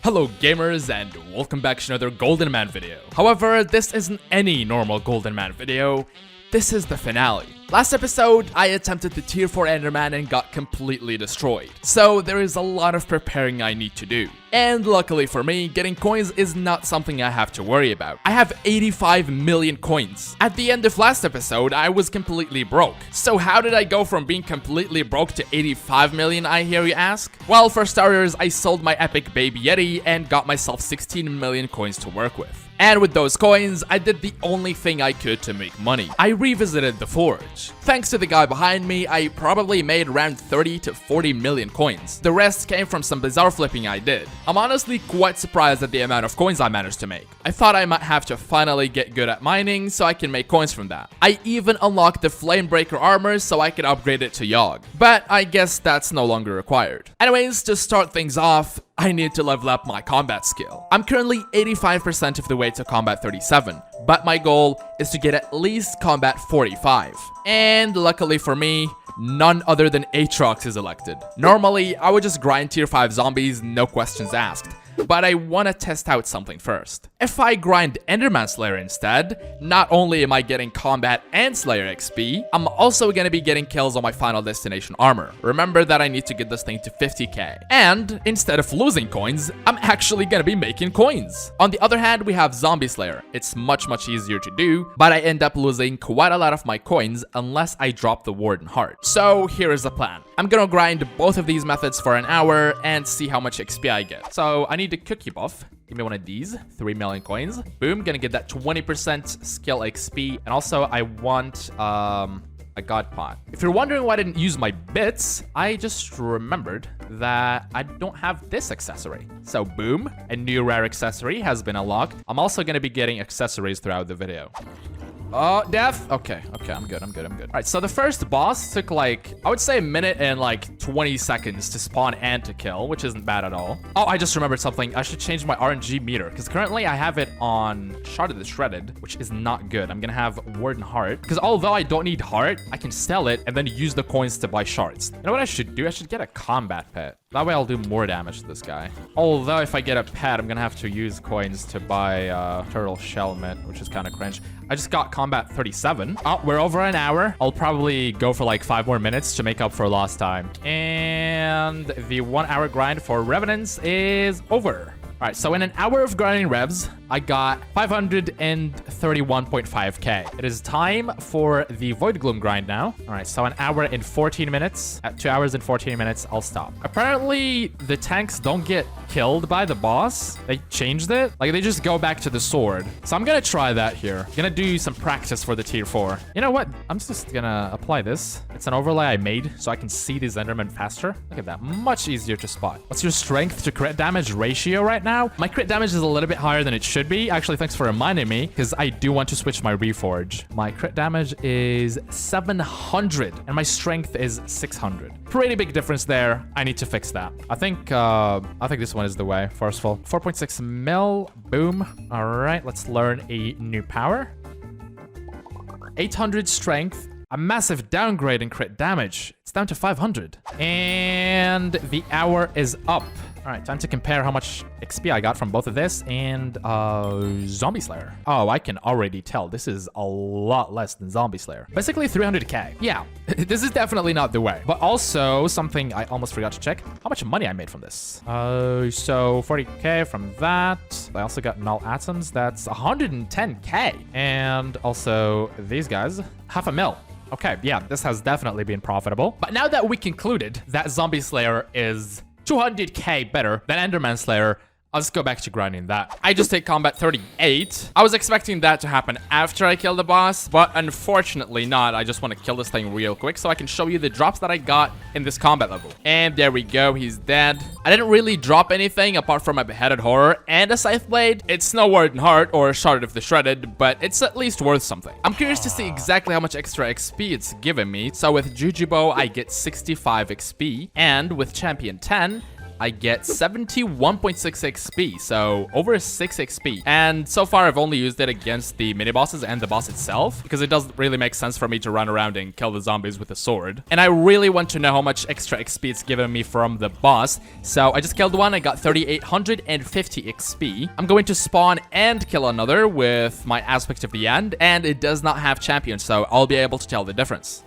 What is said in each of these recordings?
Hello gamers and welcome back to another Goldenman video. However, this isn't any normal Goldenman video, this is the finale. Last episode, I attempted the tier 4 Enderman and got completely destroyed. So there is a lot of preparing I need to do. And luckily for me, getting coins is not something I have to worry about. I have 85 million coins. At the end of last episode, I was completely broke. So how did I go from being completely broke to 85 million, I hear you ask? Well, for starters, I sold my epic baby Yeti and got myself 16 million coins to work with. And with those coins, I did the only thing I could to make money. I revisited the forge. Thanks to the guy behind me, I probably made around 30 to 40 million coins. The rest came from some bizarre flipping I did. I'm honestly quite surprised at the amount of coins I managed to make. I thought I might have to finally get good at mining so I can make coins from that. I even unlocked the Flamebreaker armor so I could upgrade it to Yogg. But I guess that's no longer required. Anyways, to start things off, I need to level up my combat skill. I'm currently 85% of the way to combat 37, but my goal is to get at least combat 45. And luckily for me, none other than Aatrox is elected. Normally, I would just grind tier 5 zombies, no questions asked. But I want to test out something first. If I grind Enderman Slayer instead, not only am I getting combat and Slayer XP, I'm also going to be getting kills on my final destination armor. Remember that I need to get this thing to 50k. And instead of losing coins, I'm actually going to be making coins. On the other hand, we have Zombie Slayer. It's much easier to do, but I end up losing quite a lot of my coins unless I drop the Warden Heart. So here is the plan. I'm going to grind both of these methods for an hour and see how much XP I get. So I need the cookie buff. Give me one of these. 3 million coins. Boom. Gonna get that 20% skill XP. And also, I want a god pot. If you're wondering why I didn't use my bits, I just remembered that I don't have this accessory. So boom. A new rare accessory has been unlocked. I'm also gonna be getting accessories throughout the video. Oh, death. Okay, I'm good. All right, so the first boss took like, I would say a minute and like 20 seconds to spawn and to kill, which isn't bad at all. Oh, I just remembered something. I should change my RNG meter because currently I have it on Shard of the Shredded, which is not good. I'm gonna have Warden Heart because although I don't need Heart, I can sell it and then use the coins to buy shards. You know what I should do? I should get a combat pet. That way I'll do more damage to this guy. Although if I get a pet, I'm gonna have to use coins to buy turtle shell mitt, which is kind of cringe. I just got combat 37. Oh, we're over an hour. I'll probably go for like 5 more minutes to make up for lost time. And the 1 hour grind for revenants is over. All right, so in an hour of grinding revs, I got 531.5k. It is time for the Voidgloom grind now. All right, so an hour and 14 minutes. At 2 hours and 14 minutes, I'll stop. Apparently, the tanks don't get killed by the boss. They changed it. Like, they just go back to the sword. So I'm gonna try that here. I'm gonna do some practice for the tier 4. You know what? I'm just gonna apply this. It's an overlay I made so I can see these Endermen faster. Look at that. Much easier to spot. What's your strength to crit damage ratio right now? My crit damage is a little bit higher than it should be. Actually, thanks for reminding me because I do want to switch my reforge. My crit damage is 700 and my strength is 600. Pretty big difference there. I need to fix that. I think this one is the way. Forceful. 4.6 mil. Boom. All right, let's learn a new power. 800 strength. A massive downgrade in crit damage. It's down to 500. And the hour is up. All right, time to compare how much XP I got from both of this and Zombie Slayer. Oh, I can already tell this is a lot less than Zombie Slayer. Basically 300k. Yeah, this is definitely not the way. But also something I almost forgot to check, how much money I made from this. So 40k from that. I also got null atoms. That's 110k. And also these guys, 500,000. Okay, yeah, this has definitely been profitable. But now that we concluded that Zombie Slayer is 200k better than Enderman Slayer, I'll just go back to grinding that. I just hit combat 38. I was expecting that to happen after I kill the boss, but unfortunately not. I just want to kill this thing real quick so I can show you the drops that I got in this combat level. And there we go, he's dead. I didn't really drop anything apart from a beheaded horror and a scythe blade. It's no Warden Heart or Shard of the Shredded, but it's at least worth something. I'm curious to see exactly how much extra XP it's giving me. So with Jujubo, I get 65 XP, and with Champion 10, I get 71.6 XP, so over 6 XP. And so far, I've only used it against the mini-bosses and the boss itself, because it doesn't really make sense for me to run around and kill the zombies with a sword. And I really want to know how much extra XP it's given me from the boss, so I just killed one. I got 3,850 XP. I'm going to spawn and kill another with my Aspect of the End, and it does not have champions, so I'll be able to tell the difference.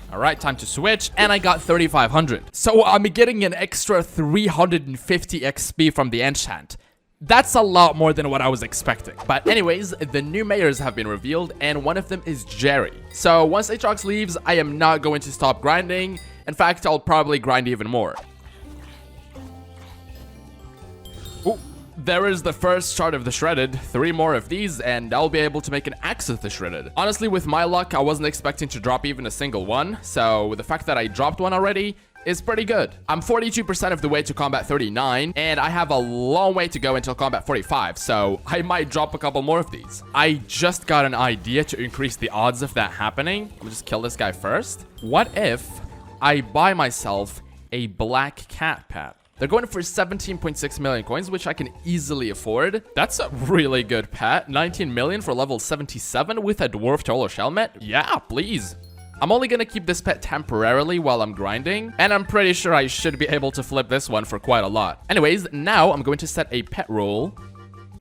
Alright, time to switch, and I got 3,500. So I'm getting an extra 350 XP from the enchant. That's a lot more than what I was expecting. But anyways, the new mayors have been revealed, and one of them is Jerry. So once Aatrox leaves, I am not going to stop grinding. In fact, I'll probably grind even more. Ooh. There is the first shard of the Shredded. 3 more of these, and I'll be able to make an axe of the Shredded. Honestly, with my luck, I wasn't expecting to drop even a single one. So the fact that I dropped one already is pretty good. I'm 42% of the way to combat 39, and I have a long way to go until combat 45, so I might drop a couple more of these. I just got an idea to increase the odds of that happening. Let me just kill this guy first. What if I buy myself a black cat pet? They're going for 17.6 million coins, which I can easily afford. That's a really good pet. 19 million for level 77 with a dwarf Tolo Shelmet. Yeah, please. I'm only gonna keep this pet temporarily while I'm grinding, and I'm pretty sure I should be able to flip this one for quite a lot. Anyways, now I'm going to set a pet rule.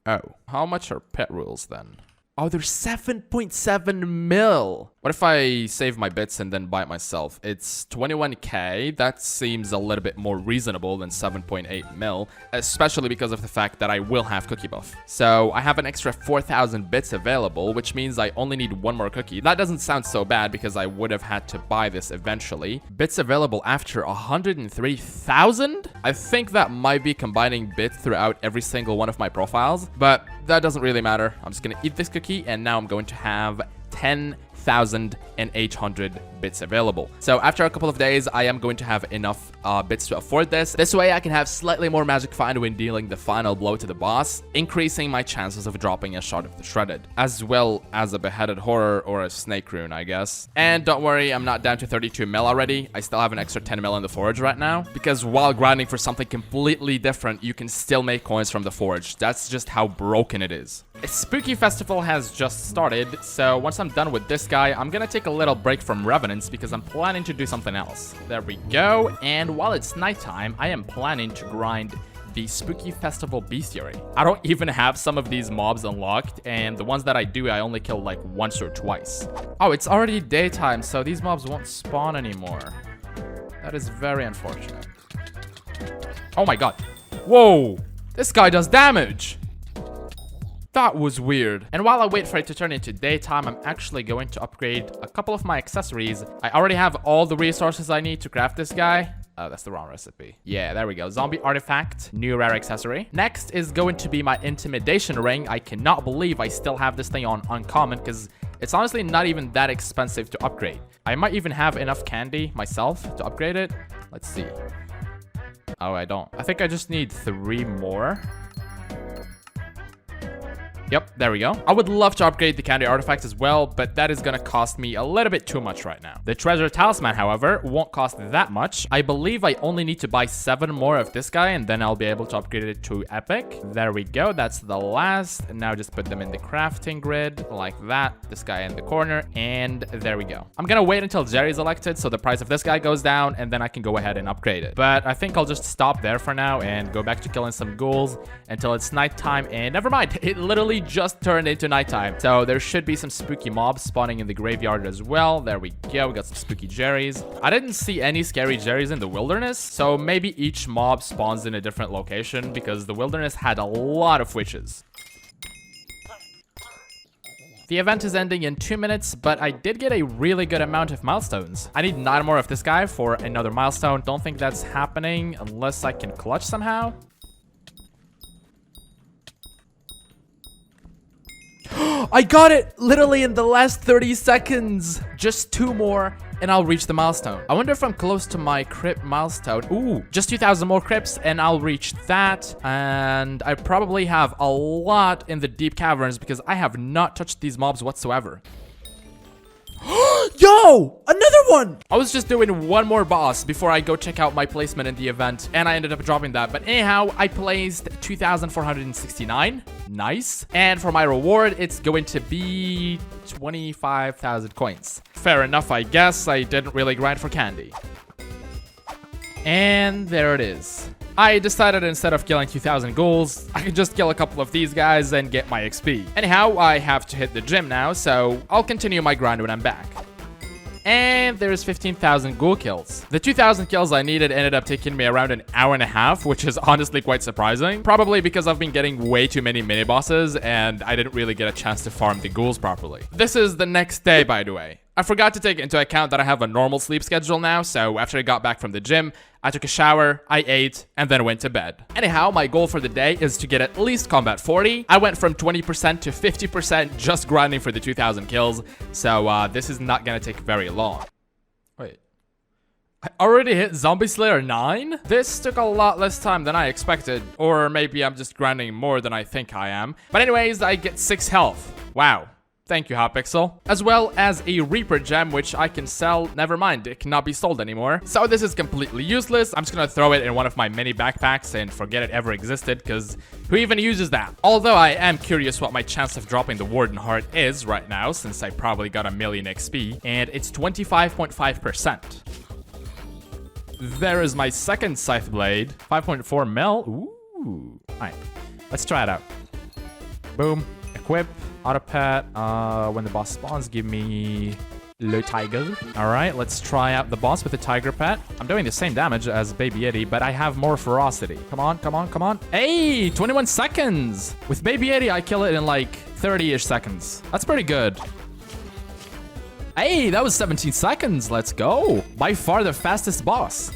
Oh, how much are pet rules then? Oh, they're 7.7 mil. What if I save my bits and then buy it myself? It's 21k. That seems a little bit more reasonable than 7.8 mil, especially because of the fact that I will have cookie buff. So I have an extra 4,000 bits available, which means I only need 1 more cookie. That doesn't sound so bad because I would have had to buy this eventually. Bits available after 103,000? I think that might be combining bits throughout every single one of my profiles, but that doesn't really matter. I'm just gonna eat this cookie, and now I'm going to have 10,800 bits available. So after a couple of days, I am going to have enough bits to afford this. This way I can have slightly more magic find when dealing the final blow to the boss, increasing my chances of dropping a shard of the Shredded, as well as a beheaded horror or a snake rune, I guess. And don't worry, I'm not down to 32 mil already. I still have an extra 10 mil in the forge right now, because while grinding for something completely different, you can still make coins from the forge. That's just how broken it is. A spooky festival has just started, so once I'm done with this guy, I'm gonna take a little break from revenants because I'm planning to do something else. There we go, and while it's nighttime, I am planning to grind the spooky festival bestiary. I don't even have some of these mobs unlocked, and the ones that I do, I only kill like once or twice. Oh, it's already daytime, so these mobs won't spawn anymore. That is very unfortunate. Oh my god. Whoa, this guy does damage. That was weird. And while I wait for it to turn into daytime, I'm actually going to upgrade a couple of my accessories. I already have all the resources I need to craft this guy. Oh, that's the wrong recipe. Yeah, there we go. Zombie artifact, new rare accessory. Next is going to be my intimidation ring. I cannot believe I still have this thing on uncommon because it's honestly not even that expensive to upgrade. I might even have enough candy myself to upgrade it. Let's see. Oh, I don't. I think I just need 3 more. Yep, there we go. I would love to upgrade the candy artifact as well, but that is gonna cost me a little bit too much right now. The treasure talisman, however, won't cost that much. I believe I only need to buy 7 more of this guy, and then I'll be able to upgrade it to epic. There we go. That's the last. And now just put them in the crafting grid like that. This guy in the corner, and there we go. I'm gonna wait until Jerry's elected so the price of this guy goes down, and then I can go ahead and upgrade it. But I think I'll just stop there for now and go back to killing some ghouls until it's nighttime. And never mind, it literally just turned into nighttime, so there should be some spooky mobs spawning in the graveyard as well. There we go. We got some spooky Jerrys. I didn't see any scary Jerrys in the wilderness, so maybe each mob spawns in a different location because the wilderness had a lot of witches. The event is ending in 2 minutes, but I did get a really good amount of milestones. I need 9 more of this guy for another milestone. Don't think that's happening unless I can clutch somehow. I got it literally in the last 30 seconds. Just 2 more and I'll reach the milestone. I wonder if I'm close to my crypt milestone. Ooh, just 2,000 more crypts and I'll reach that. And I probably have a lot in the deep caverns because I have not touched these mobs whatsoever. Yo! Another one! I was just doing one more boss before I go check out my placement in the event, and I ended up dropping that. But anyhow, I placed 2,469. Nice. And for my reward, it's going to be 25,000 coins. Fair enough, I guess. I didn't really grind for candy. And there it is. I decided instead of killing 2,000 ghouls, I could just kill a couple of these guys and get my XP. Anyhow, I have to hit the gym now, so I'll continue my grind when I'm back. And there's 15,000 ghoul kills. The 2,000 kills I needed ended up taking me around an hour and a half, which is honestly quite surprising. Probably because I've been getting way too many mini bosses and I didn't really get a chance to farm the ghouls properly. This is the next day, by the way. I forgot to take into account that I have a normal sleep schedule now, so after I got back from the gym, I took a shower, I ate, and then went to bed. Anyhow, my goal for the day is to get at least combat 40. I went from 20% to 50% just grinding for the 2,000 kills, so this is not gonna take very long. Wait. I already hit Zombie Slayer 9? This took a lot less time than I expected, or maybe I'm just grinding more than I think I am. But anyways, I get 6 health. Wow. Thank you, Hypixel. As well as a Reaper gem, which I can sell. Never mind, it cannot be sold anymore. So this is completely useless. I'm just gonna throw it in one of my mini backpacks and forget it ever existed, because who even uses that? Although I am curious what my chance of dropping the Warden Heart is right now, since I probably got a million XP, and it's 25.5%. There is my second Scythe Blade. 5.4 mil. Ooh. Alright, let's try it out. Boom. Equip. Auto pet. When the boss spawns, give me Le Tiger. Alright, let's try out the boss with the Tiger pet. I'm doing the same damage as Baby Yeti, but I have more ferocity. Come on, come on, come on. Hey, 21 seconds! With Baby Yeti, I kill it in like 30-ish seconds. That's pretty good. Hey, that was 17 seconds. Let's go. By far the fastest boss.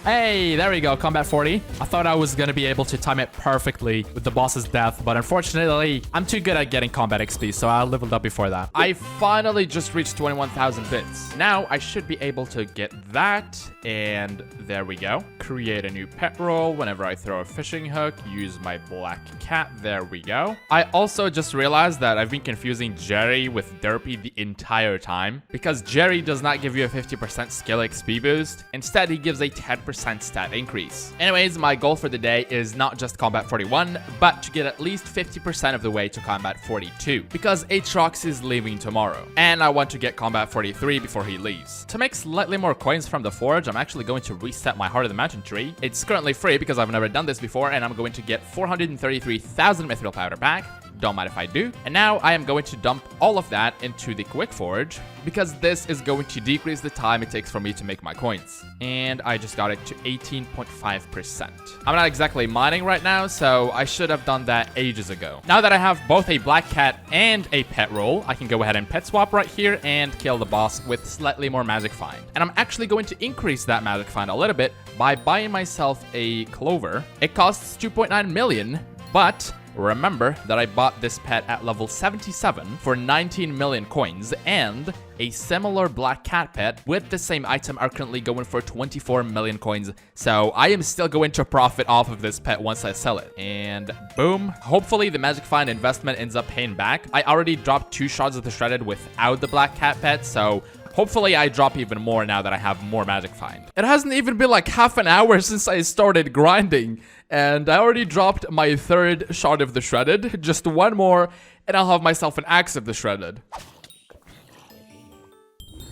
Hey, there we go, combat 40. I thought I was gonna be able to time it perfectly with the boss's death, but unfortunately, I'm too good at getting combat XP, so I leveled up before that. I finally just reached 21,000 bits. Now, I should be able to get that, and there we go. Create a new pet roll whenever I throw a fishing hook, use my black cat, there we go. I also just realized that I've been confusing Jerry with Derpy the entire time, because Jerry does not give you a 50% skill XP boost. Instead, he gives a 10% stat increase. Anyways, my goal for the day is not just combat 41, but to get at least 50% of the way to combat 42, because Aatrox is leaving tomorrow, and I want to get combat 43 before he leaves. To make slightly more coins from the forge, I'm actually going to reset my Heart of the Mountain tree. It's currently free because I've never done this before, and I'm going to get 433,000 mithril powder back. Don't mind if I do. And now I am going to dump all of that into the quick forge, because this is going to decrease the time it takes for me to make my coins. And I just got it to 18.5%. I'm not exactly mining right now, so I should have done that ages ago. Now that I have both a black cat and a pet roll, I can go ahead and pet swap right here and kill the boss with slightly more magic find. And I'm actually going to increase that magic find a little bit by buying myself a clover. It costs 2.9 million, but remember that I bought this pet at level 77 for 19 million coins, and a similar black cat pet with the same item are currently going for 24 million coins. So I am still going to profit off of this pet once I sell it. And boom. Hopefully the magic find investment ends up paying back. I already dropped 2 shards of the shredded without the black cat pet, so hopefully I drop even more now that I have more magic find. It hasn't even been like half an hour since I started grinding, and I already dropped my 3rd shard of the shredded. Just one more, and I'll have myself an axe of the shredded.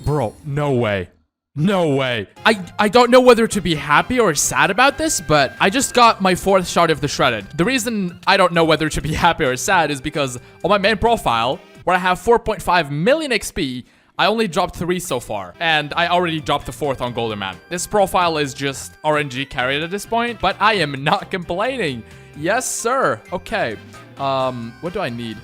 Bro, no way. No way. I don't know whether to be happy or sad about this, but I just got my 4th shard of the shredded. The reason I don't know whether to be happy or sad is because on my main profile, where I have 4.5 million XP, I only dropped 3 so far, and I already dropped the 4th on Goldenman. This profile is just RNG carried at this point, but I am not complaining. Yes, sir. Okay. What do I need?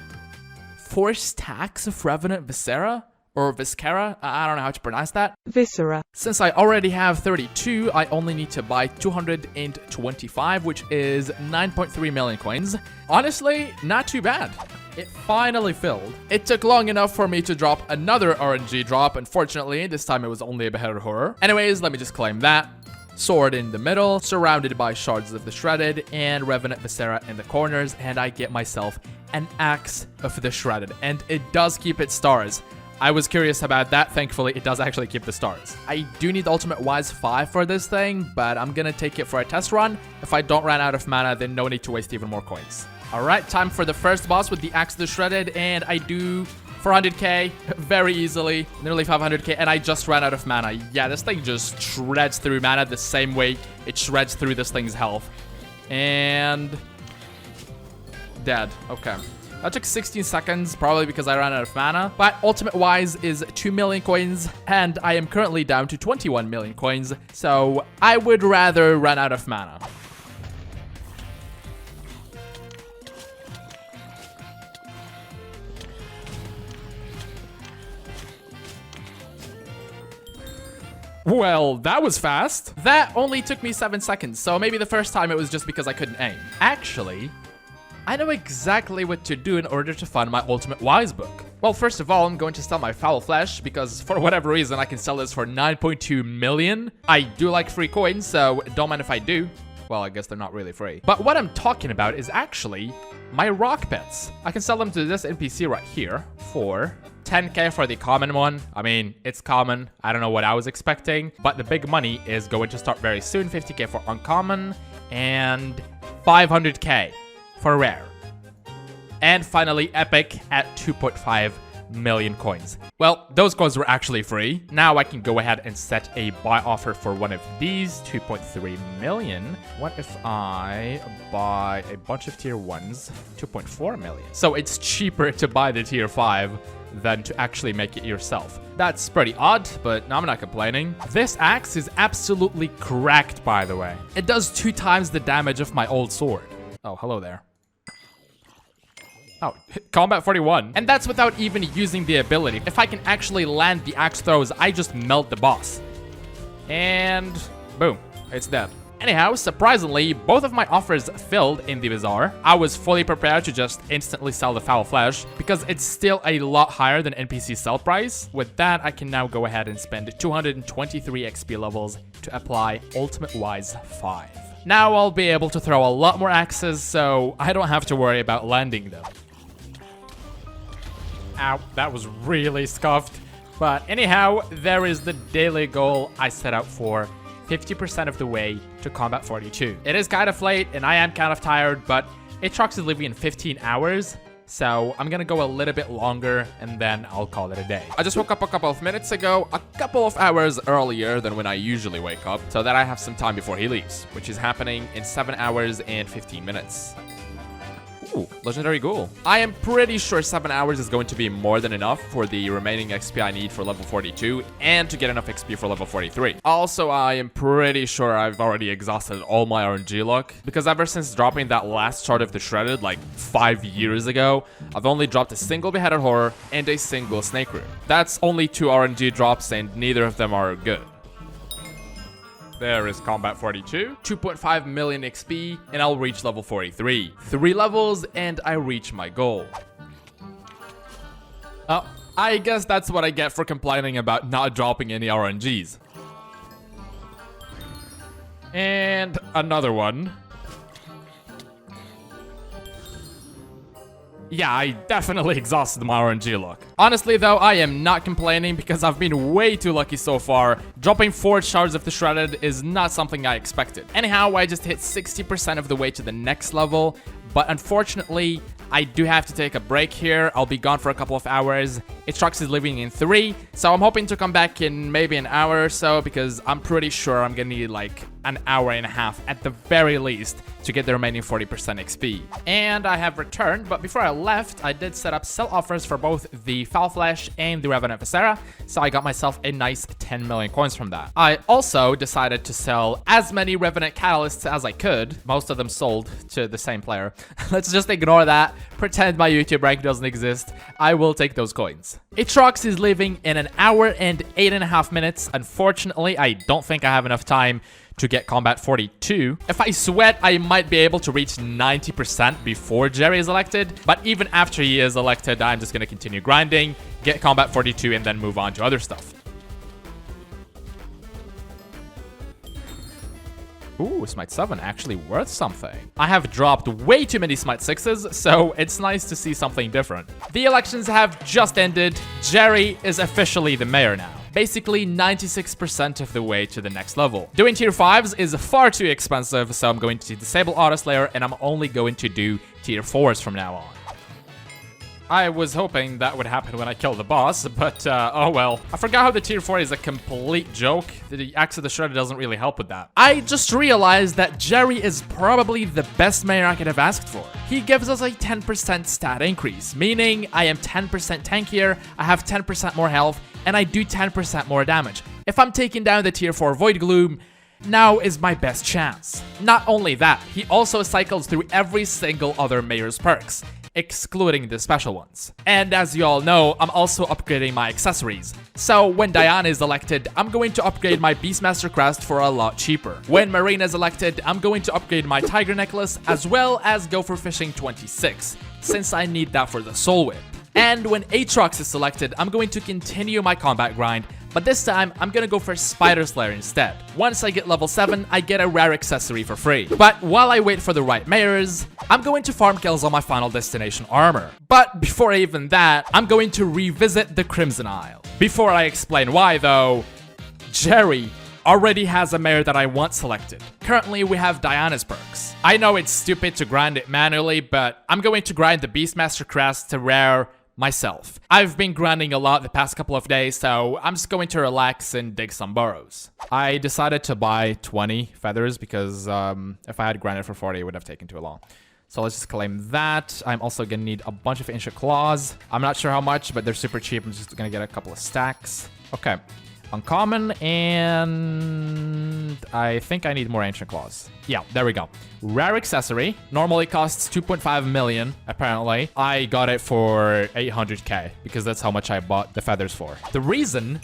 4 stacks of Revenant Viscera? Or Viscera? I don't know how to pronounce that. Viscera. Since I already have 32, I only need to buy 225, which is 9.3 million coins. Honestly, not too bad. It finally filled. It took long enough for me to drop another RNG drop. Unfortunately, this time it was only a beheaded horror. Anyways, let me just claim that. Sword in the middle, surrounded by shards of the shredded, and Revenant Viscera in the corners, and I get myself an axe of the shredded. And it does keep its stars. I was curious about that. Thankfully, it does actually keep the stars. I do need Ultimate Wise 5 for this thing, but I'm gonna take it for a test run. If I don't run out of mana, then no need to waste even more coins. Alright, time for the first boss with the Axe to the Shredded, and I do 400k very easily, nearly 500k, and I just ran out of mana. Yeah, this thing just shreds through mana the same way it shreds through this thing's health. And... dead. Okay. That took 16 seconds, probably because I ran out of mana. But Ultimate Wise is 2 million coins, and I am currently down to 21 million coins, so I would rather run out of mana. Well, that was fast. That only took me 7 seconds, so maybe the first time it was just because I couldn't aim. Actually, I know exactly what to do in order to fund my Ultimate Wise book. Well, first of all, I'm going to sell my Foul Flesh, because for whatever reason, I can sell this for 9.2 million. I do like free coins, so don't mind if I do. Well, I guess they're not really free. But what I'm talking about is actually my rock pets. I can sell them to this NPC right here for 10k for the common one. I mean, it's common. I don't know what I was expecting, but the big money is going to start very soon. 50k for uncommon and 500k for rare. And finally, epic at 2.5 million coins. Well, those coins were actually free. Now I can go ahead and set a buy offer for one of these, 2.3 million. What if I buy a bunch of tier 1s, 2.4 million? So it's cheaper to buy the tier 5 than to actually make it yourself. That's pretty odd, but I'm not complaining. This axe is absolutely cracked, by the way. It does 2 times the damage of my old sword. Oh, hello there. Oh, combat 41. And that's without even using the ability. If I can actually land the axe throws, I just melt the boss. And boom, it's dead. Anyhow, surprisingly, both of my offers filled in the bazaar. I was fully prepared to just instantly sell the Foul Flesh because it's still a lot higher than NPC sell price. With that, I can now go ahead and spend 223 XP levels to apply Ultimate Wise 5. Now I'll be able to throw a lot more axes, so I don't have to worry about landing them. Ow, that was really scuffed. But anyhow, there is the daily goal I set out for, 50% of the way to combat 42. It is kind of late and I am kind of tired, but Aatrox is leaving in 15 hours. So I'm gonna go a little bit longer and then I'll call it a day. I just woke up a couple of minutes ago, a couple of hours earlier than when I usually wake up, so that I have some time before he leaves, which is happening in 7 hours and 15 minutes. Ooh, Legendary Ghoul. I am pretty sure 7 hours is going to be more than enough for the remaining XP I need for level 42 and to get enough XP for level 43. Also, I am pretty sure I've already exhausted all my RNG luck because ever since dropping that last shard of the Shredded like 5 years ago, I've only dropped a single Beheaded Horror and a single Snake Root. That's only 2 RNG drops and neither of them are good. There is combat 42, 2.5 million XP, and I'll reach level 43. 3 levels, and I reach my goal. Oh, I guess that's what I get for complaining about not dropping any RNGs. And another one. Yeah, I definitely exhausted my RNG luck. Honestly though, I am not complaining because I've been way too lucky so far. Dropping 4 shards of the Shredded is not something I expected. Anyhow, I just hit 60% of the way to the next level, but unfortunately, I do have to take a break here. I'll be gone for a couple of hours. Aatrox is leaving in 3, so I'm hoping to come back in maybe an hour or so because I'm pretty sure I'm gonna need like an hour and a half at the very least to get the remaining 40% XP. And I have returned, but before I left, I did set up sell offers for both the Foul Flesh and the Revenant, so I got myself a nice 10 million coins from that. I also decided to sell as many Revenant Catalysts as I could. Most of them sold to the same player. Let's just ignore that. Pretend my YouTube rank doesn't exist. I will take those coins. Aatrox is leaving in an hour and 8.5 minutes. Unfortunately, I don't think I have enough time to get combat 42. If I sweat, I might be able to reach 90% before Jerry is elected, but even after he is elected, I'm just gonna continue grinding, get combat 42, and then move on to other stuff. Ooh, Smite 7 actually worth something. I have dropped way too many Smite 6s, so it's nice to see something different. The elections have just ended. Jerry is officially the mayor now. Basically 96% of the way to the next level. Doing tier 5s is far too expensive, so I'm going to disable Auto Slayer and I'm only going to do tier 4s from now on. I was hoping that would happen when I killed the boss, but oh well. I forgot how the tier 4 is a complete joke. The Axe of the Shredder doesn't really help with that. I just realized that Jerry is probably the best mayor I could have asked for. He gives us a 10% stat increase, meaning I am 10% tankier, I have 10% more health, and I do 10% more damage. If I'm taking down the tier 4 Voidgloom, now is my best chance. Not only that, he also cycles through every single other mayor's perks, excluding the special ones. And as you all know, I'm also upgrading my accessories. So when Diana is elected, I'm going to upgrade my Beastmaster crest for a lot cheaper. When Marina is elected, I'm going to upgrade my Tiger necklace as well as go for fishing 26, since I need that for the soul whip. And when Aatrox is selected, I'm going to continue my combat grind, but this time, I'm gonna go for Spider Slayer instead. Once I get level 7, I get a rare accessory for free. But while I wait for the right mayors, I'm going to farm kills on my final destination armor. But before even that, I'm going to revisit the Crimson Isle. Before I explain why though, Jerry already has a mayor that I want selected. Currently, we have Diana's perks. I know it's stupid to grind it manually, but I'm going to grind the Beastmaster crest to rare myself. I've been grinding a lot the past couple of days, so I'm just going to relax and dig some burrows. I decided to buy 20 feathers because if I had grinded for 40, it would have taken too long. So let's just claim that. I'm also gonna need a bunch of ancient claws. I'm not sure how much, but they're super cheap. I'm just gonna get a couple of stacks. Okay. Uncommon, and I think I need more ancient claws. Yeah, there we go. Rare accessory. Normally costs 2.5 million, apparently. I got it for 800k because that's how much I bought the feathers for. The reason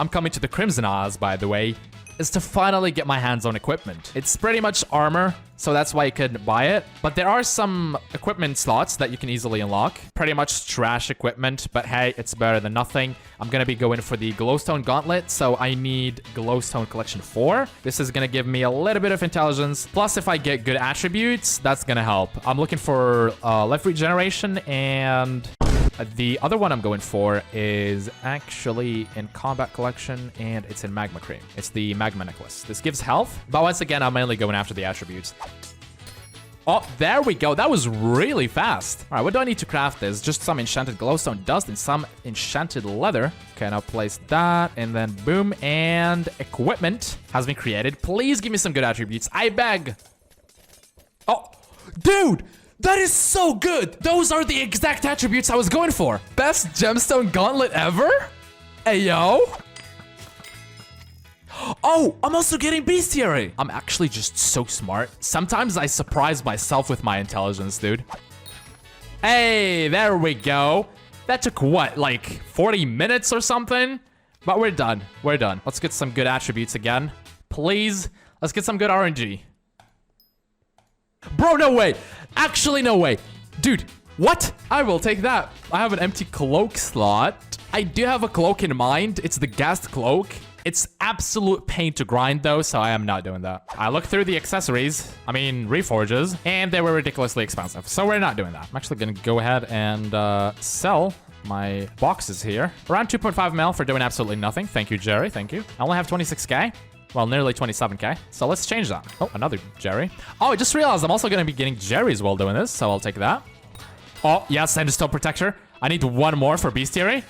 I'm coming to the Crimson Isles, by the way, is to finally get my hands on equipment. It's pretty much armor, so that's why you couldn't buy it. But there are some equipment slots that you can easily unlock. Pretty much trash equipment, but hey, it's better than nothing. I'm gonna be going for the Glowstone Gauntlet, so I need Glowstone Collection 4. This is gonna give me a little bit of intelligence. Plus, if I get good attributes, that's gonna help. I'm looking for life regeneration, and the other one I'm going for is actually in Combat Collection, and it's in Magma Cream. It's the Magma Necklace. This gives health, but once again, I'm mainly going after the attributes. Oh, there we go. That was really fast. All right, what do I need to craft this? Just some enchanted glowstone dust and some enchanted leather. Okay, now place that, and then boom, and equipment has been created. Please give me some good attributes. I beg. Oh, dude! That is so good! Those are the exact attributes I was going for. Best gemstone gauntlet ever? Hey, yo. Oh, I'm also getting bestiary. I'm actually just so smart. Sometimes I surprise myself with my intelligence, dude. Hey, there we go. That took what, like 40 minutes or something? But we're done. We're done. Let's get some good attributes again. Please, let's get some good RNG. Bro, no way. Actually, no way. Dude, what? I will take that. I have an empty cloak slot. I do have a cloak in mind. It's the Ghast Cloak. It's absolute pain to grind though, so I am not doing that. I looked through the accessories, I mean reforges, and they were ridiculously expensive, so we're not doing that. I'm actually gonna go ahead and sell my boxes here. Around 2.5 mil for doing absolutely nothing. Thank you, Jerry, thank you. I only have 26k. Well, nearly 27k. So let's change that. Oh, another Jerry. Oh, I just realized I'm also gonna be getting Jerry's while doing this, so I'll take that. Oh, yes, Sandstone Protector. I need one more for bestiary.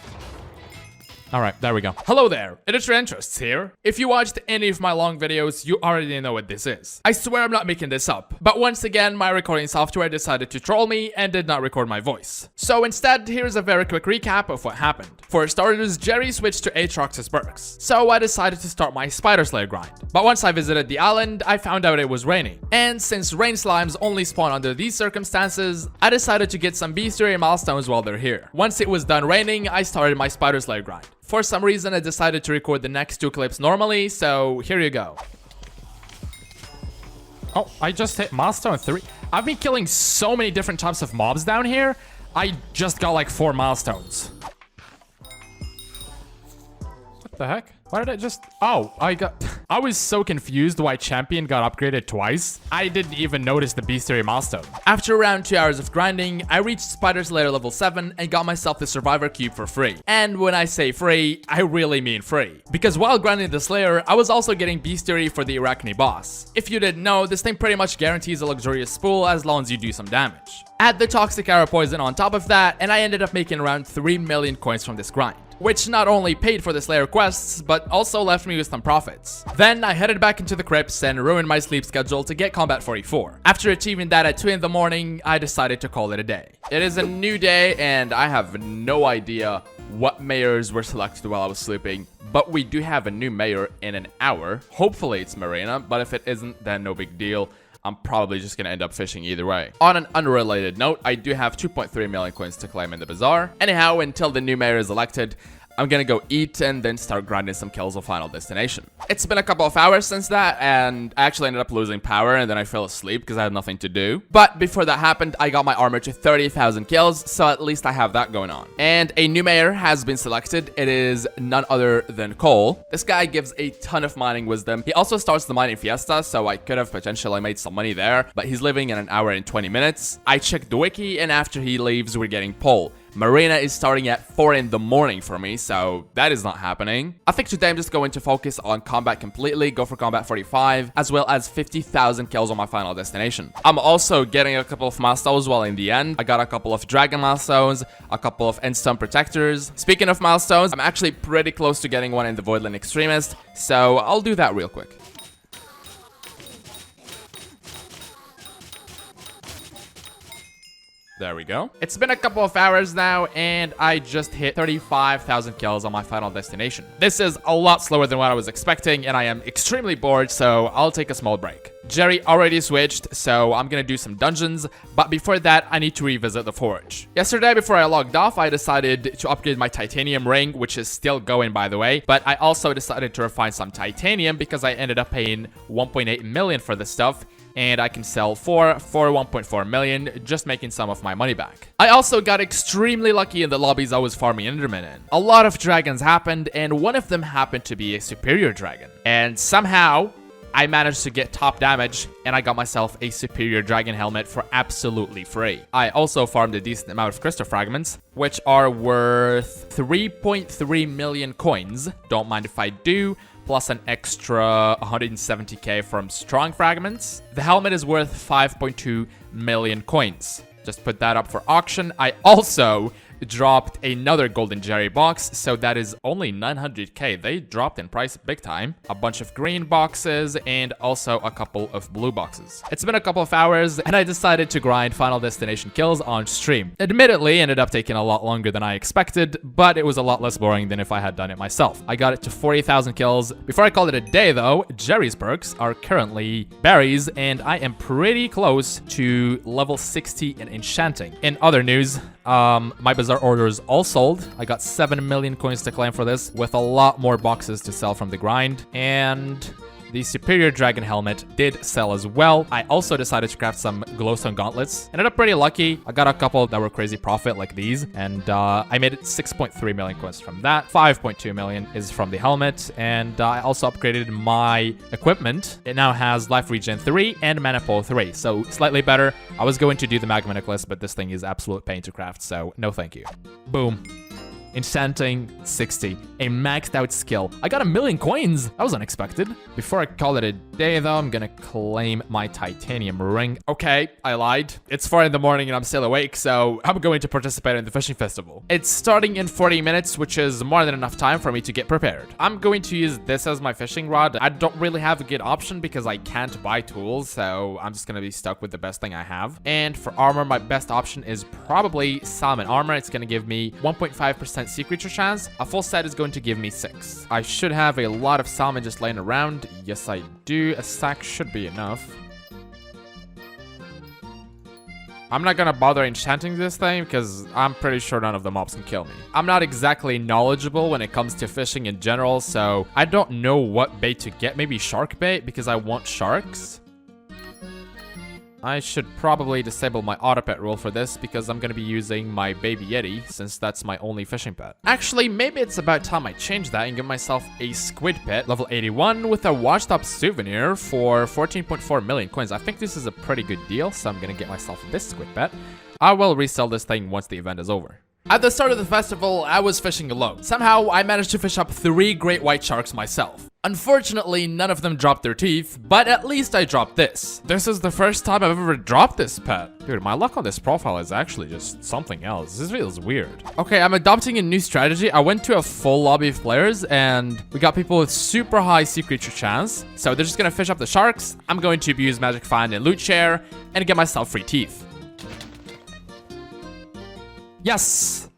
All right, there we go. Hello there, it's Intrests here. If you watched any of my long videos, you already know what this is. I swear I'm not making this up, but once again, my recording software decided to troll me and did not record my voice. So instead, here's a very quick recap of what happened. For starters, Jerry switched to Aatrox's perks, so I decided to start my Spider Slayer grind. But once I visited the island, I found out it was raining. And since rain slimes only spawn under these circumstances, I decided to get some bestiary milestones while they're here. Once it was done raining, I started my Spider Slayer grind. For some reason, I decided to record the next 2 clips normally, so here you go. Oh, I just hit milestone 3. I've been killing so many different types of mobs down here. I just got like 4 milestones. What the heck? Why did I just... Oh, I was so confused why champion got upgraded twice. I didn't even notice the bestiary milestone. After around 2 hours of grinding, I reached Spider Slayer level 7 and got myself the Survivor Cube for free. And when I say free, I really mean free. Because while grinding the Slayer, I was also getting bestiary for the Arachne boss. If you didn't know, this thing pretty much guarantees a luxurious spool as long as you do some damage. Add the toxic arrow poison on top of that, and I ended up making around 3 million coins from this grind, which not only paid for the Slayer quests, but also left me with some profits. Then I headed back into the crypts and ruined my sleep schedule to get combat 44. After achieving that at 2 in the morning, I decided to call it a day. It is a new day, and I have no idea what mayors were selected while I was sleeping, but we do have a new mayor in an hour. Hopefully it's Marina, but if it isn't, then no big deal. I'm probably just gonna end up fishing either way. On an unrelated note, I do have 2.3 million coins to claim in the bazaar. Anyhow, until the new mayor is elected, I'm gonna go eat and then start grinding some kills on Final Destination. It's been a couple of hours since that, and I actually ended up losing power, and then I fell asleep because I had nothing to do. But before that happened, I got my armor to 30,000 kills, so at least I have that going on. And a new mayor has been selected. It is none other than Cole. This guy gives a ton of mining wisdom. He also starts the mining fiesta, so I could have potentially made some money there, but he's leaving in an hour and 20 minutes. I checked the wiki, and after he leaves, we're getting Pole. Marina is starting at 4 in the morning for me, so that is not happening. I think today I'm just going to focus on combat completely, go for combat 45, as well as 50,000 kills on my Final Destination. I'm also getting a couple of milestones while in the end. I got a couple of dragon milestones, a couple of endstone protectors. Speaking of milestones, I'm actually pretty close to getting one in the Voidland Extremist, so I'll do that real quick. There we go. It's been a couple of hours now, and I just hit 35,000 kills on my Final Destination. This is a lot slower than what I was expecting, and I am extremely bored, so I'll take a small break. Jerry already switched, so I'm gonna do some dungeons, but before that, I need to revisit the forge. Yesterday, before I logged off, I decided to upgrade my titanium ring, which is still going, by the way, but I also decided to refine some titanium because I ended up paying 1.8 million for this stuff, and I can sell 4 for 1.4 million, just making some of my money back. I also got extremely lucky in the lobbies I was farming Enderman in. A lot of dragons happened, and one of them happened to be a superior dragon. And somehow, I managed to get top damage, and I got myself a superior dragon helmet for absolutely free. I also farmed a decent amount of crystal fragments, which are worth 3.3 million coins. Don't mind if I do. Plus an extra 170k from strong fragments. The helmet is worth 5.2 million coins. Just put that up for auction. I also dropped another golden Jerry box, so that is only 900k. They dropped in price big time. A bunch of green boxes and also a couple of blue boxes. It's been a couple of hours and I decided to grind Final Destination kills on stream. Admittedly, ended up taking a lot longer than I expected, but it was a lot less boring than if I had done it myself. I got it to 40,000 kills. Before I call it a day though, Jerry's perks are currently berries, and I am pretty close to level 60 in enchanting. In other news, my bazaar orders all sold. I got 7 million coins to claim for this, with a lot more boxes to sell from the grind, and the superior dragon helmet did sell as well. I also decided to craft some glowstone gauntlets. Ended up pretty lucky. I got a couple that were crazy profit like these, and I made it 6.3 million coins from that. 5.2 million is from the helmet, and I also upgraded my equipment. It now has life regen 3 and mana pool 3, so slightly better. I was going to do the magma necklace, but this thing is absolute pain to craft, so no thank you. Boom. Enchanting 60, a maxed out skill. I got 1 million coins. That was unexpected. Before I call it a day though, I'm gonna claim my titanium ring. Okay, I lied. It's 4 in the morning and I'm still awake, so I'm going to participate in the fishing festival. It's starting in 40 minutes, which is more than enough time for me to get prepared. I'm going to use this as my fishing rod. I don't really have a good option because I can't buy tools, so I'm just gonna be stuck with the best thing I have. And for armor, my best option is probably salmon armor. It's gonna give me 1.5% sea creature chance. A full set is going to give me 6. I should have a lot of salmon just laying around. Yes, I do. A stack should be enough. I'm not gonna bother enchanting this thing because I'm pretty sure none of the mobs can kill me. I'm not exactly knowledgeable when it comes to fishing in general, so I don't know what bait to get. Maybe shark bait because I want sharks. I should probably disable my auto pet rule for this because I'm gonna be using my baby Yeti since that's my only fishing pet. Actually, maybe it's about time I change that and give myself a squid pet, level 81, with a washed-up souvenir for 14.4 million coins. I think this is a pretty good deal, so I'm gonna get myself this squid pet. I will resell this thing once the event is over. At the start of the festival, I was fishing alone. Somehow, I managed to fish up 3 great white sharks myself. Unfortunately, none of them dropped their teeth, but at least I dropped this. This is the first time I've ever dropped this pet. Dude, my luck on this profile is actually just something else. This feels weird. Okay, I'm adopting a new strategy. I went to a full lobby of players, and we got people with super high sea creature chance. So they're just gonna fish up the sharks. I'm going to abuse Magic Find and Loot Share, and get myself free teeth. Yes!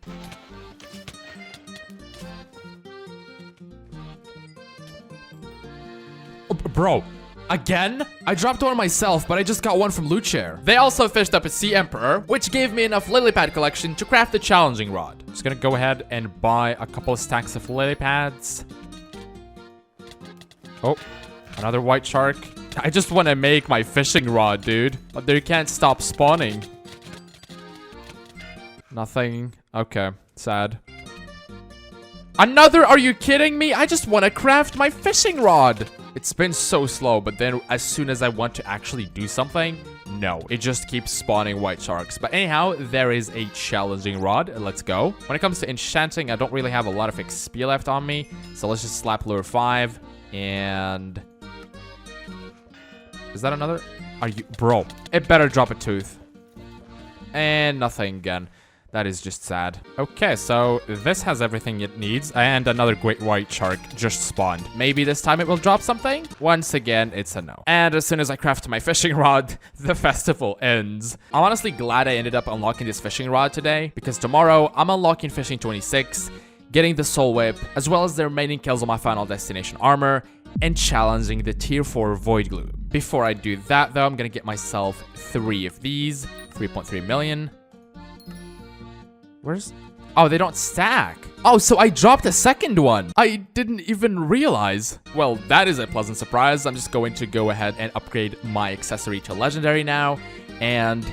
Oh, bro, again? I dropped one myself, but I just got one from Loot Share. They also fished up a Sea Emperor, which gave me enough lily pad collection to craft the challenging rod. Just gonna go ahead and buy a couple of stacks of lily pads. Oh, another white shark. I just want to make my fishing rod, dude, but they can't stop spawning. Nothing. Okay, sad. Another? Are you kidding me? I just want to craft my fishing rod. It's been so slow, but then as soon as I want to actually do something, no, it just keeps spawning white sharks. But anyhow, there is a challenging rod. Let's go. When it comes to enchanting, I don't really have a lot of XP left on me, so let's just slap lure 5 and... Is that another? Are you... Bro, it better drop a tooth. And nothing again. That is just sad. Okay, so this has everything it needs, and another great white shark just spawned. Maybe this time it will drop something? Once again, it's a no. And as soon as I craft my fishing rod, the festival ends. I'm honestly glad I ended up unlocking this fishing rod today, because tomorrow I'm unlocking fishing 26, getting the soul whip, as well as the remaining kills on my final destination armor, and challenging the tier 4 Voidgloom. Before I do that though, I'm gonna get myself 3 of these, 3.3 million. Where's... Oh, they don't stack. Oh, so I dropped a second one. I didn't even realize. Well, that is a pleasant surprise. I'm just going to go ahead and upgrade my accessory to legendary now. And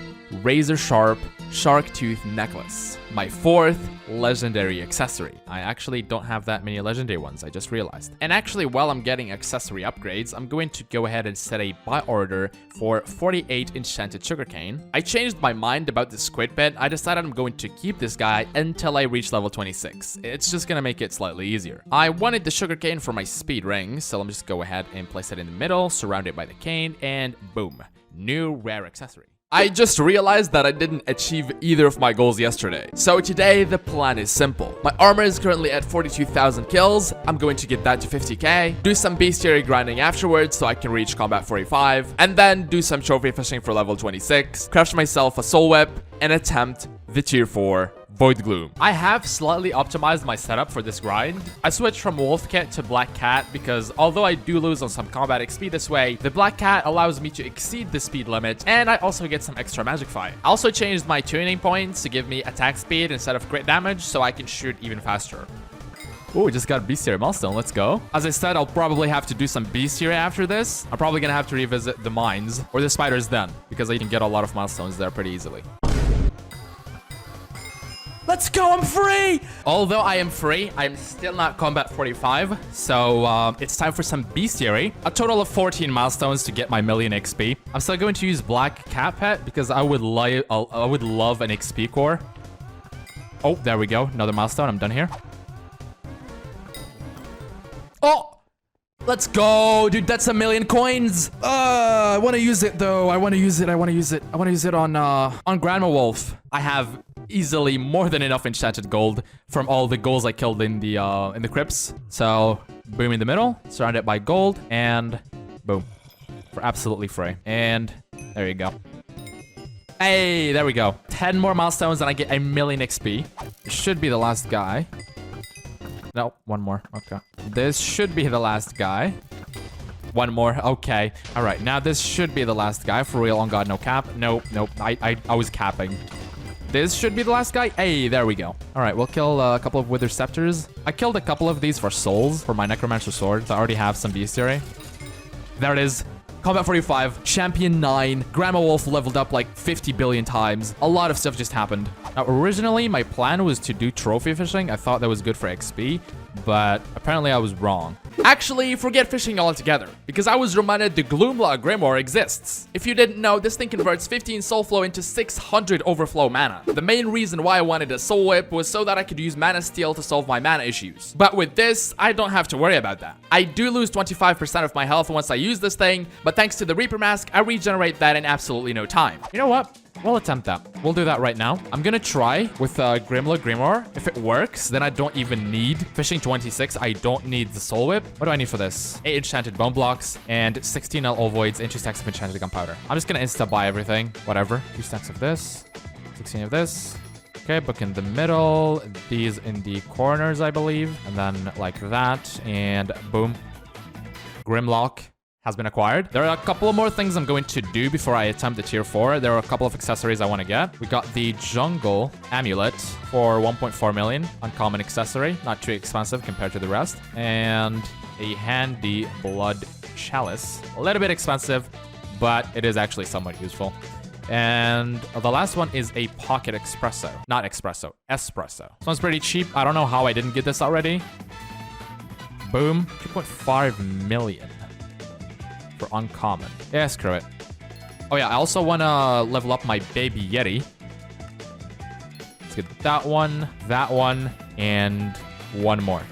razor sharp shark tooth necklace. My 4th legendary accessory. I actually don't have that many legendary ones, I just realized. And actually, while I'm getting accessory upgrades, I'm going to go ahead and set a buy order for 48 enchanted sugarcane. I changed my mind about the squid pet. I decided I'm going to keep this guy until I reach level 26. It's just gonna make it slightly easier. I wanted the sugarcane for my speed ring, so let me just go ahead and place it in the middle, surrounded by the cane, and boom, new rare accessory. I just realized that I didn't achieve either of my goals yesterday. So today, the plan is simple. My armor is currently at 42,000 kills. I'm going to get that to 50k, do some bestiary grinding afterwards so I can reach combat 45, and then do some trophy fishing for level 26, craft myself a soul whip, and attempt the tier 4 Voidgloom. I have slightly optimized my setup for this grind. I switched from Wolf Cat to Black Cat because although I do lose on some combat XP this way, the Black Cat allows me to exceed the speed limit, and I also get some extra magic fight. I also changed my tuning points to give me attack speed instead of crit damage so I can shoot even faster. Oh, we just got a bestiary milestone. Let's go. As I said, I'll probably have to do some bestiary after this. I'm probably gonna have to revisit the mines or the spiders then because I can get a lot of milestones there pretty easily. Let's go, I'm free! Although I am free, I am still not combat 45, so it's time for some bestiary. A total of 14 milestones to get my million XP. I'm still going to use Black Cat Pet because I would love an XP core. Oh, there we go. Another milestone. I'm done here. Oh! Let's go, dude. That's a million coins. I want to use it though. I want to use it on Grandma Wolf. I have easily more than enough enchanted gold from all the goals I killed in the crypts. So boom in the middle, surrounded by gold, and boom, for absolutely free. And there you go. Hey, there we go. 10 more milestones and I get a million XP. Should be the last guy. No, one more. Okay. This should be the last guy. One more. Okay. All right. Now this should be the last guy. For real. On God, no cap. Nope. Nope. I was capping. This should be the last guy. Hey, there we go. All right. We'll kill a couple of Wither Scepters. I killed a couple of these for souls for my Necromancer Sword. So I already have some bestiary. There it is. Combat 45, Champion 9, Grandma Wolf leveled up like 50 billion times. A lot of stuff just happened. Now, originally, my plan was to do trophy fishing. I thought that was good for XP, but apparently I was wrong. Actually, forget fishing altogether, because I was reminded the Gloomlock Grimoire exists. If you didn't know, this thing converts 15 soul flow into 600 overflow mana. The main reason why I wanted a soul whip was so that I could use mana steal to solve my mana issues. But with this, I don't have to worry about that. I do lose 25% of my health once I use this thing, but thanks to the Reaper Mask, I regenerate that in absolutely no time. You know what? We'll attempt that. We'll do that right now. I'm gonna try with Grimlock Grimoire. If it works, then I don't even need Fishing 26. I don't need the Soul Whip. What do I need for this? 8 enchanted bone blocks and 16 all voids and 2 stacks of enchanted gunpowder. I'm just gonna insta-buy everything. Whatever. 2 stacks of this. 16 of this. Okay, book in the middle. These in the corners, I believe. And then like that. And boom. Grimlock has been acquired. There are a couple of more things I'm going to do before I attempt the tier 4. There are a couple of accessories I want to get. We got the Jungle Amulet for 1.4 million. Uncommon accessory. Not too expensive compared to the rest. And a handy Blood Chalice. A little bit expensive, but it is actually somewhat useful. And the last one is a Pocket Espresso. Not Espresso. Espresso. This one's pretty cheap. I don't know how I didn't get this already. Boom. 2.5 million. For uncommon. Yeah, screw it. Oh yeah, I also want to level up my baby Yeti. Let's get that one, and one more.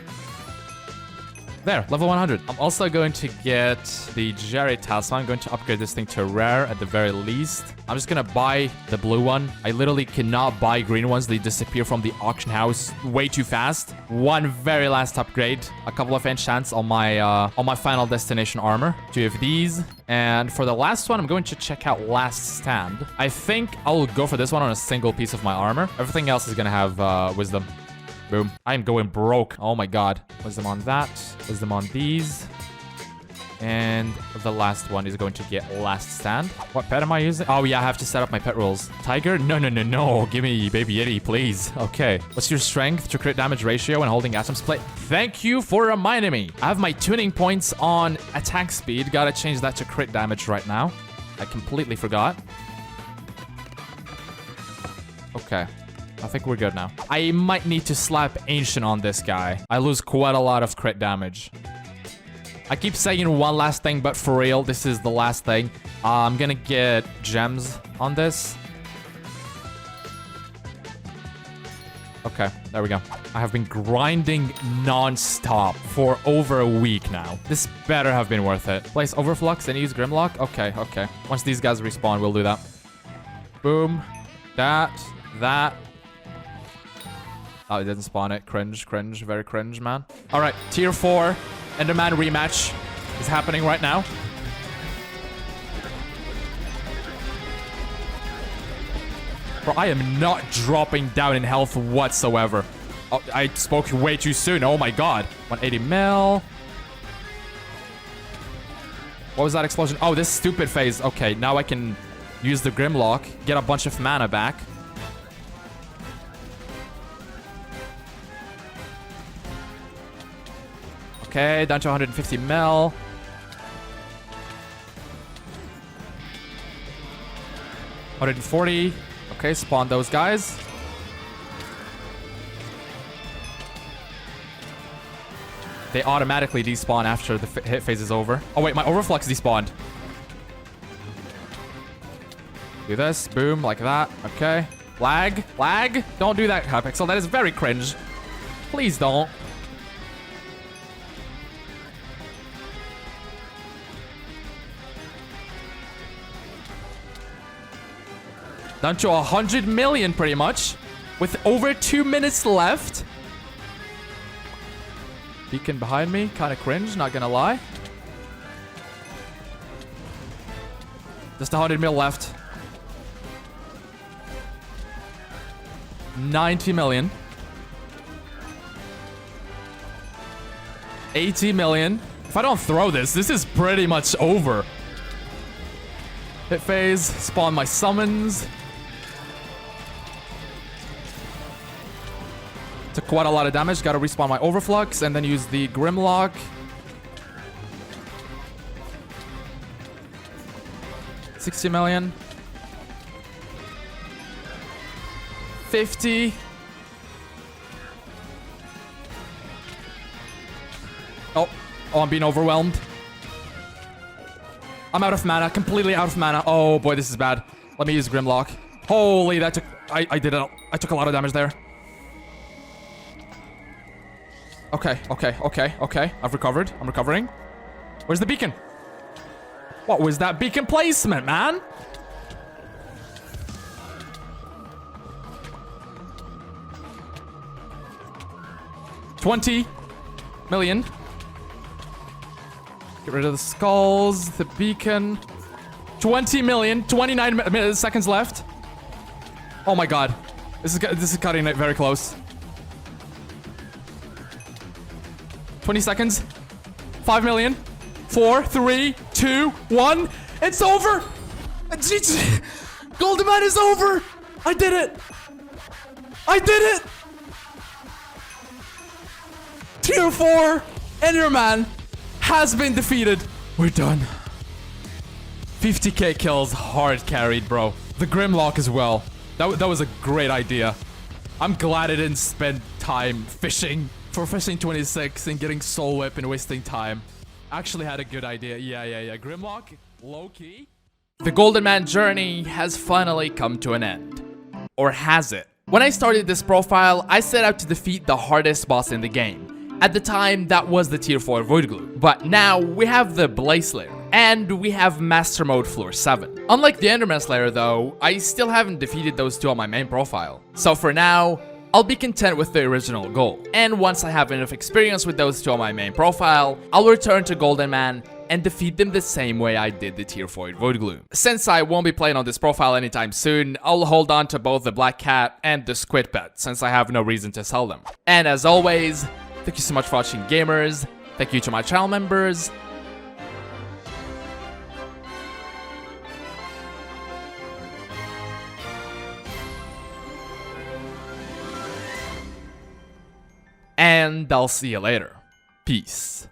There, level 100. I'm also going to get the Jerry Talisman. I'm going to upgrade this thing to rare at the very least. I'm just going to buy the blue one. I literally cannot buy green ones. They disappear from the auction house way too fast. One very last upgrade. A couple of enchants on my final destination armor. 2 of these. And for the last one, I'm going to check out Last Stand. I think I'll go for this one on a single piece of my armor. Everything else is going to have wisdom. Boom. I am going broke. Oh my god. Wisdom on that. Wisdom on these. And the last one is going to get Last Stand. What pet am I using? Oh yeah, I have to set up my pet rules. Tiger? No, no, no, no. Give me Baby Yeti, please. Okay. What's your strength to crit damage ratio when holding atoms plate? Thank you for reminding me. I have my tuning points on attack speed. Gotta change that to crit damage right now. I completely forgot. Okay. I think we're good now. I might need to slap Ancient on this guy. I lose quite a lot of crit damage. I keep saying one last thing, but for real, this is the last thing. I'm gonna get gems on this. Okay, there we go. I have been grinding non-stop for over a week now. This better have been worth it. Place Overflux and use Grimlock? Okay, okay. Once these guys respawn, we'll do that. Boom. That. Oh, it didn't spawn it. Cringe, cringe, very cringe, man. All right, tier 4 Enderman rematch is happening right now. Bro, I am not dropping down in health whatsoever. Oh, I spoke way too soon. Oh my god. 180 mil. What was that explosion? Oh, this stupid phase. Okay, now I can use the Grimlock, get a bunch of mana back. Okay, down to 150 mil. $140. Okay, spawn those guys. They automatically despawn after the hit phase is over. Oh wait, my Overflux despawned. Do this, boom, like that. Okay. Lag, lag. Don't do that, Hypixel. That is very cringe. Please don't. Down to 100 million, pretty much. With over 2 minutes left. Beacon behind me. Kind of cringe, not gonna lie. Just 100 mil left. 90 million. 80 million. If I don't throw this, this is pretty much over. Hit phase. Spawn my summons. Took quite a lot of damage. Gotta respawn my Overflux and then use the Grimlock. 60 million. 50. Oh, I'm being overwhelmed. I'm out of mana, completely out of mana. Oh boy, this is bad. Let me use Grimlock. Holy, that took... I did it. I took a lot of damage there. Okay. I've recovered. I'm recovering. Where's the beacon? What was that beacon placement, man? $20 million. Get rid of the skulls, the beacon. 20 million, 29 seconds left. Oh my god. This is cutting it very close. 20 seconds. 5 million. 4, 3, 2, 1. It's over! Goldenman is over! I did it! I did it! Tier 4 Enderman has been defeated. We're done. 50k kills, hard carried, bro. The Grimlock as well. That was a great idea. I'm glad I didn't spend time fishing for fishing 26 and getting soul whip and wasting time. Actually had a good idea. Yeah. Grimlock, low key. The Goldenman journey has finally come to an end. Or has it? When I started this profile, I set out to defeat the hardest boss in the game. At the time, that was the tier 4 Voidgloom. But now, we have the PLEZ Slayer. And we have Master Mode Floor 7. Unlike the Enderman Slayer though, I still haven't defeated those two on my main profile. So for now, I'll be content with the original goal. And once I have enough experience with those two on my main profile, I'll return to Goldenman and defeat them the same way I did the tier 4 Voidgloom. Since I won't be playing on this profile anytime soon, I'll hold on to both the Black Cat and the Squid Pet, since I have no reason to sell them. And as always, thank you so much for watching, gamers. Thank you to my channel members. And I'll see you later. Peace.